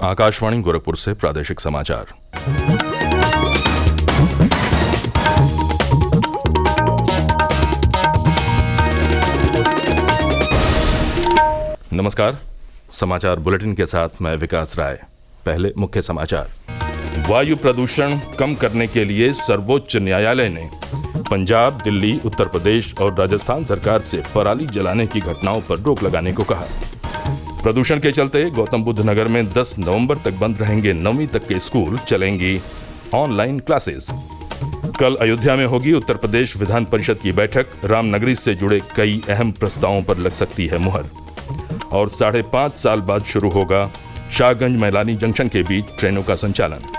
आकाशवाणी गोरखपुर से प्रादेशिक समाचार। नमस्कार, समाचार बुलेटिन के साथ मैं विकास राय। पहले मुख्य समाचार। वायु प्रदूषण कम करने के लिए सर्वोच्च न्यायालय ने पंजाब, दिल्ली, उत्तर प्रदेश और राजस्थान सरकार से पराली जलाने की घटनाओं पर रोक लगाने को कहा। प्रदूषण के चलते गौतम बुद्ध नगर में 10 नवंबर तक बंद रहेंगे 9वीं तक के स्कूल, चलेंगी ऑनलाइन क्लासेस। कल अयोध्या में होगी उत्तर प्रदेश विधान परिषद की बैठक। रामनगरी से जुड़े कई अहम प्रस्तावों पर लग सकती है मुहर। और 5.5 साल बाद शुरू होगा शाहगंज मैलानी जंक्शन के बीच ट्रेनों का संचालन।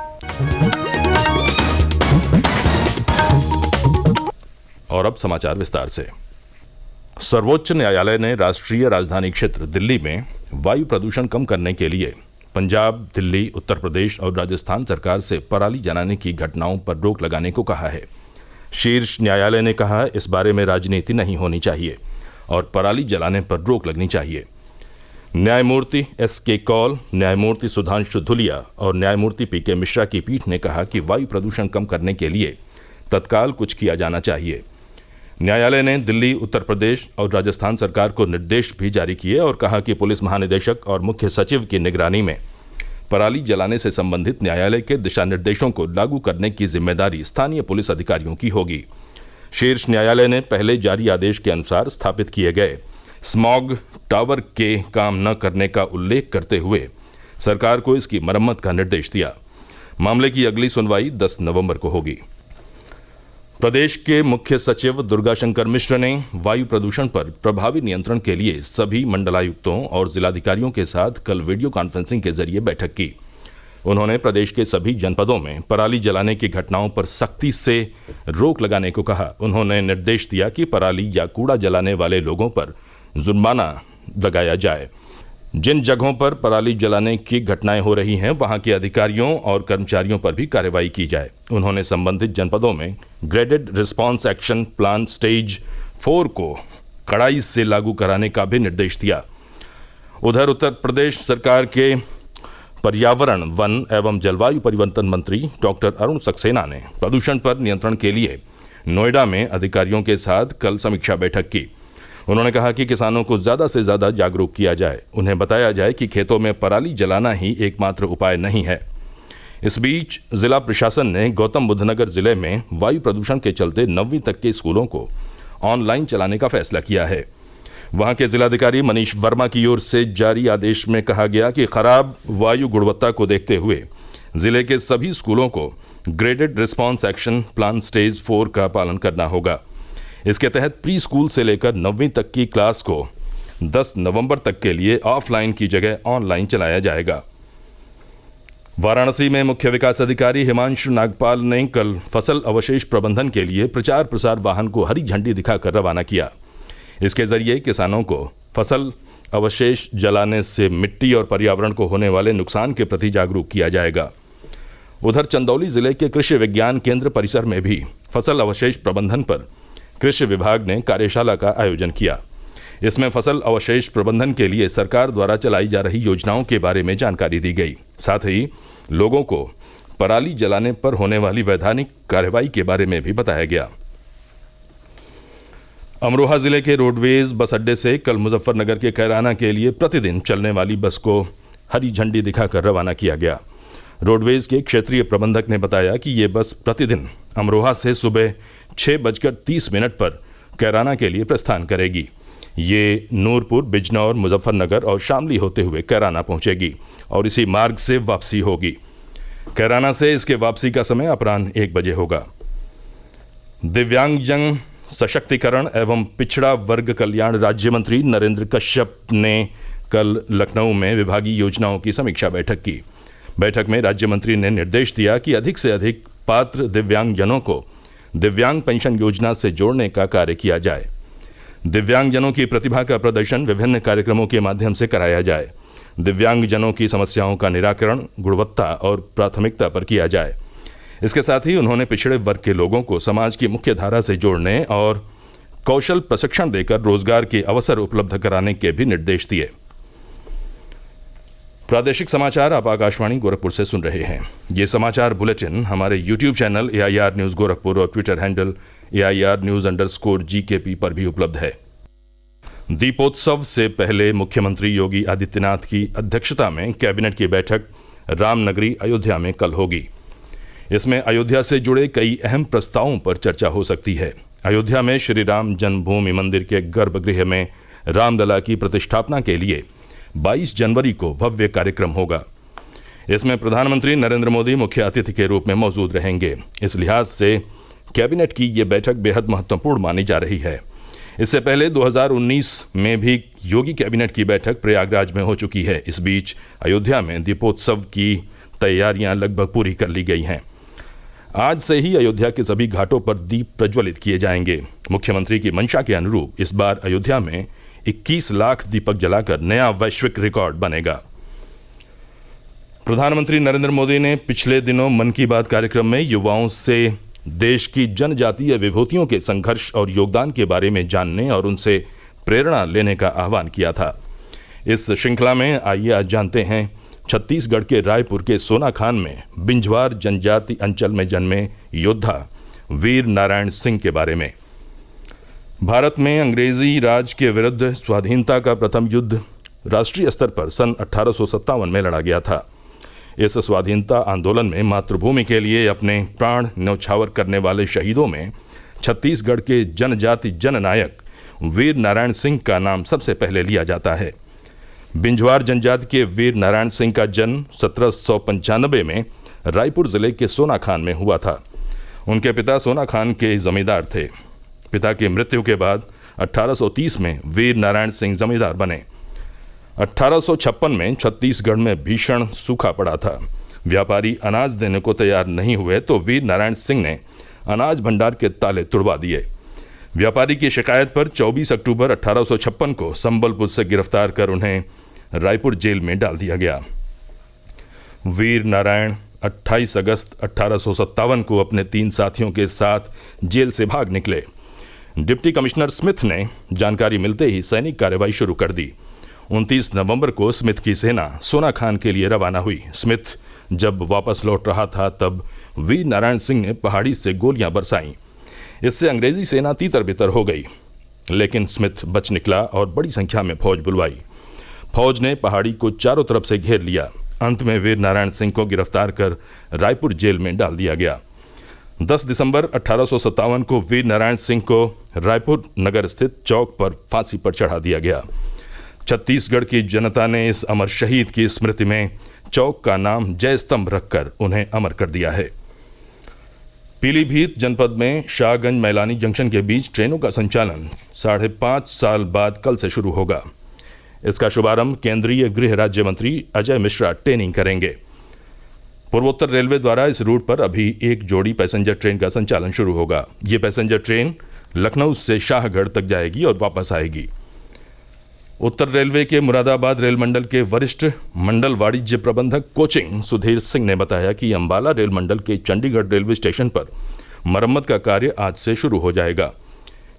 और अब समाचार विस्तार से। सर्वोच्च न्यायालय ने राष्ट्रीय राजधानी क्षेत्र दिल्ली में वायु प्रदूषण कम करने के लिए पंजाब, दिल्ली, उत्तर प्रदेश और राजस्थान सरकार से पराली जलाने की घटनाओं पर रोक लगाने को कहा है। शीर्ष न्यायालय ने कहा, इस बारे में राजनीति नहीं होनी चाहिए और पराली जलाने पर रोक लगनी चाहिए। न्यायमूर्ति S.K. कौल, न्यायमूर्ति सुधांशु धुलिया और न्यायमूर्ति P.K. मिश्रा की पीठ ने कहा कि वायु प्रदूषण कम करने के लिए तत्काल कुछ किया जाना चाहिए। न्यायालय ने दिल्ली, उत्तर प्रदेश और राजस्थान सरकार को निर्देश भी जारी किए और कहा कि पुलिस महानिदेशक और मुख्य सचिव की निगरानी में पराली जलाने से संबंधित न्यायालय के दिशा निर्देशों को लागू करने की जिम्मेदारी स्थानीय पुलिस अधिकारियों की होगी। शीर्ष न्यायालय ने पहले जारी आदेश के अनुसार स्थापित किए गए स्मॉग टावर के काम न करने का उल्लेख करते हुए सरकार को इसकी मरम्मत का निर्देश दिया। मामले की अगली सुनवाई 10 नवंबर को होगी। प्रदेश के मुख्य सचिव दुर्गाशंकर मिश्र ने वायु प्रदूषण पर प्रभावी नियंत्रण के लिए सभी मंडलायुक्तों और जिलाधिकारियों के साथ कल वीडियो कॉन्फ्रेंसिंग के जरिए बैठक की। उन्होंने प्रदेश के सभी जनपदों में पराली जलाने की घटनाओं पर सख्ती से रोक लगाने को कहा। उन्होंने निर्देश दिया कि पराली या कूड़ा जलाने वाले लोगों पर जुर्माना लगाया जाए। जिन जगहों पर पराली जलाने की घटनाएं हो रही हैं, वहां के अधिकारियों और कर्मचारियों पर भी कार्रवाई की जाए। उन्होंने संबंधित जनपदों में graded response action plan stage 4 को कड़ाई से लागू कराने का भी निर्देश दिया। उधर उत्तर प्रदेश सरकार के पर्यावरण, वन एवं जलवायु परिवर्तन मंत्री डॉक्टर अरुण सक्सेना ने प्रदूषण पर नियंत्रण के लिए नोएडा में अधिकारियों के साथ कल समीक्षा बैठक की। उन्होंने कहा कि किसानों को ज़्यादा से ज़्यादा जागरूक किया जाए। उन्हें बताया जाए कि खेतों में पराली जलाना ही एकमात्र उपाय नहीं है। इस बीच जिला प्रशासन ने गौतम बुद्ध नगर जिले में वायु प्रदूषण के चलते 9वीं तक के स्कूलों को ऑनलाइन चलाने का फैसला किया है। वहां के जिलाधिकारी मनीष वर्मा की ओर से जारी आदेश में कहा गया कि खराब वायु गुणवत्ता को देखते हुए जिले के सभी स्कूलों को graded response action plan stage 4 का पालन करना होगा। इसके तहत प्री स्कूल से लेकर 9वीं तक की क्लास को 10 नवंबर तक के लिए ऑफलाइन की जगह ऑनलाइन चलाया जाएगा। वाराणसी में मुख्य विकास अधिकारी हिमांशु नागपाल ने कल फसल अवशेष प्रबंधन के लिए प्रचार प्रसार वाहन को हरी झंडी दिखाकर रवाना किया। इसके जरिए किसानों को फसल अवशेष जलाने से मिट्टी और पर्यावरण को होने वाले नुकसान के प्रति जागरूक किया जाएगा। उधर चंदौली जिले के कृषि विज्ञान केंद्र परिसर में भी फसल अवशेष प्रबंधन पर कृषि विभाग ने कार्यशाला का आयोजन किया। इसमें फसल अवशेष प्रबंधन के लिए सरकार द्वारा चलाई जा रही योजनाओं के बारे में जानकारी दी गई। साथ ही लोगों को पराली जलाने पर होने वाली वैधानिक कार्रवाई के बारे में भी बताया गया। अमरोहा जिले के रोडवेज बस अड्डे से कल मुजफ्फरनगर के कैराना के लिए प्रतिदिन चलने वाली बस को हरी झंडी दिखाकर रवाना किया गया। रोडवेज के क्षेत्रीय प्रबंधक ने बताया कि ये बस प्रतिदिन अमरोहा से सुबह 6:30 पर कैराना के लिए प्रस्थान करेगी। ये नूरपुर, बिजनौर, मुजफ्फरनगर और शामली होते हुए कैराना पहुंचेगी और इसी मार्ग से वापसी होगी। कैराना से इसके वापसी का समय अपराह्न 1 बजे होगा। दिव्यांगजन सशक्तिकरण एवं पिछड़ा वर्ग कल्याण राज्य मंत्री नरेंद्र कश्यप ने कल लखनऊ में विभागीय योजनाओं की समीक्षा बैठक की। बैठक में राज्य मंत्री ने निर्देश दिया कि अधिक से अधिक पात्र दिव्यांगजनों को दिव्यांग पेंशन योजना से जोड़ने का कार्य किया जाए। दिव्यांगजनों की प्रतिभा का प्रदर्शन विभिन्न कार्यक्रमों के माध्यम से कराया जाए। दिव्यांगजनों की समस्याओं का निराकरण गुणवत्ता और प्राथमिकता पर किया जाए। इसके साथ ही उन्होंने पिछड़े वर्ग के लोगों को समाज की मुख्य धारा से जोड़ने और कौशल प्रशिक्षण देकर रोजगार के अवसर उपलब्ध कराने के भी निर्देश दिए। प्रादेशिक समाचार आप आकाशवाणी गोरखपुर से सुन रहे हैं। ये समाचार बुलेटिन हमारे YouTube channel AIR news Gorakhpur और ट्विटर हैंडल AIR न्यूज़_GKP पर भी उपलब्ध है। दीपोत्सव से पहले मुख्यमंत्री योगी आदित्यनाथ की अध्यक्षता में कैबिनेट की बैठक रामनगरी अयोध्या में कल होगी। इसमें अयोध्या से जुड़े कई अहम प्रस्तावों पर चर्चा हो सकती है। अयोध्या में श्री राम जन्मभूमि मंदिर के गर्भगृह में रामलला की प्रतिष्ठापना के लिए 22 जनवरी को भव्य कार्यक्रम होगा। इसमें प्रधानमंत्री नरेंद्र मोदी मुख्य अतिथि के रूप में मौजूद रहेंगे। इस लिहाज से कैबिनेट की ये बैठक बेहद महत्वपूर्ण मानी जा रही है। इससे पहले 2019 में भी योगी कैबिनेट की बैठक प्रयागराज में हो चुकी है। इस बीच अयोध्या में दीपोत्सव की तैयारियां लगभग पूरी कर ली गई हैं। आज से ही अयोध्या के सभी घाटों पर दीप प्रज्वलित किए जाएंगे। मुख्यमंत्री की मंशा के अनुरूप इस बार अयोध्या में 21 लाख दीपक जलाकर नया वैश्विक रिकॉर्ड बनेगा। प्रधानमंत्री नरेंद्र मोदी ने पिछले दिनों मन की बात कार्यक्रम में युवाओं से देश की जनजातीय विभूतियों के संघर्ष और योगदान के बारे में जानने और उनसे प्रेरणा लेने का आह्वान किया था। इस श्रृंखला में आइए आज जानते हैं छत्तीसगढ़ के रायपुर के सोनाखान में बिंझवार जनजाति अंचल में जन्मे योद्धा वीर नारायण सिंह के बारे में। भारत में अंग्रेजी राज के विरुद्ध स्वाधीनता का प्रथम युद्ध राष्ट्रीय स्तर पर सन 1857 में लड़ा गया था। इस स्वाधीनता आंदोलन में मातृभूमि के लिए अपने प्राण न्यौछावर करने वाले शहीदों में छत्तीसगढ़ के जनजाति जननायक वीर नारायण सिंह का नाम सबसे पहले लिया जाता है। बिंझवार जनजाति के वीर नारायण सिंह का जन्म 1795 में रायपुर जिले के सोनाखान में हुआ था। उनके पिता सोनाखान के जमींदार थे। पिता की मृत्यु के बाद 1830 में वीर नारायण सिंह जमींदार बने। 1856 में छत्तीसगढ़ में भीषण सूखा पड़ा था। व्यापारी अनाज देने को तैयार नहीं हुए तो वीर नारायण सिंह ने अनाज भंडार के ताले तुड़वा दिए। व्यापारी की शिकायत पर 24 अक्टूबर 1856 को संबलपुर से गिरफ्तार कर उन्हें रायपुर जेल में डाल दिया गया। वीर नारायण 28 अगस्त 1857 को अपने 3 साथियों के साथ जेल से भाग निकले। डिप्टी कमिश्नर स्मिथ ने जानकारी मिलते ही सैनिक कार्रवाई शुरू कर दी। 29 नवंबर को स्मिथ की सेना सोनाखान के लिए रवाना हुई। स्मिथ जब वापस लौट रहा था तब वीर नारायण सिंह ने पहाड़ी से गोलियां बरसाईं। इससे अंग्रेजी सेना तीतर बितर हो गई, लेकिन स्मिथ बच निकला और बड़ी संख्या में फौज बुलवाई। फौज ने पहाड़ी को चारों तरफ से घेर लिया। अंत में वीर नारायण सिंह को गिरफ्तार कर रायपुर जेल में डाल दिया गया। 10 दिसंबर 1857 को वीर नारायण सिंह को रायपुर नगर स्थित चौक पर फांसी पर चढ़ा दिया गया। छत्तीसगढ़ की जनता ने इस अमर शहीद की स्मृति में चौक का नाम जय स्तंभ रखकर उन्हें अमर कर दिया है। पीलीभीत जनपद में शाहगंज मैलानी जंक्शन के बीच ट्रेनों का संचालन 5.5 साल बाद कल से शुरू होगा। इसका शुभारंभ केंद्रीय गृह राज्य मंत्री अजय मिश्रा टेनिंग करेंगे। पूर्वोत्तर रेलवे द्वारा इस रूट पर अभी एक जोड़ी पैसेंजर ट्रेन का संचालन शुरू होगा। ये पैसेंजर ट्रेन लखनऊ से शाहगढ़ तक जाएगी और वापस आएगी। उत्तर रेलवे के मुरादाबाद रेल मंडल के वरिष्ठ मंडल वाणिज्य प्रबंधक कोचिंग सुधीर सिंह ने बताया कि अंबाला रेल मंडल के चंडीगढ़ रेलवे स्टेशन पर मरम्मत का कार्य आज से शुरू हो जाएगा।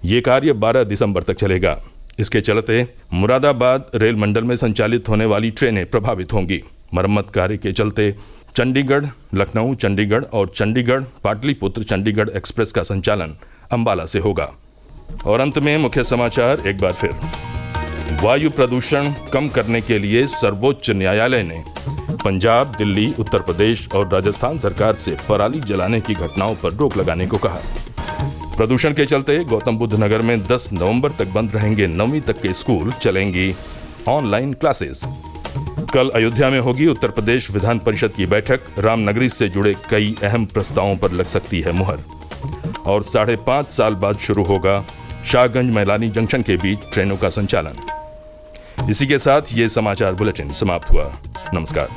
ये कार्य 12 दिसंबर तक चलेगा। इसके चलते मुरादाबाद रेल मंडल में संचालित होने वाली ट्रेनें प्रभावित होंगी। मरम्मत कार्य के चलते चंडीगढ़ लखनऊ चंडीगढ़ और चंडीगढ़ पाटलिपुत्र चंडीगढ़ एक्सप्रेस का संचालन अंबाला से होगा। और अंत में मुख्य समाचार एक बार फिर। वायु प्रदूषण कम करने के लिए सर्वोच्च न्यायालय ने पंजाब, दिल्ली, उत्तर प्रदेश और राजस्थान सरकार से पराली जलाने की घटनाओं पर रोक लगाने को कहा। प्रदूषण के चलते गौतम बुद्ध नगर में 10 नवंबर तक बंद रहेंगे 9वीं तक के स्कूल, चलेंगी ऑनलाइन क्लासेस। कल अयोध्या में होगी उत्तर प्रदेश विधान परिषद की बैठक। रामनगरी से जुड़े कई अहम प्रस्तावों पर लग सकती है मुहर। और 5.5 साल बाद शुरू होगा शाहगंज मैलानी जंक्शन के बीच ट्रेनों का संचालन। इसी के साथ ये समाचार बुलेटिन समाप्त हुआ। नमस्कार।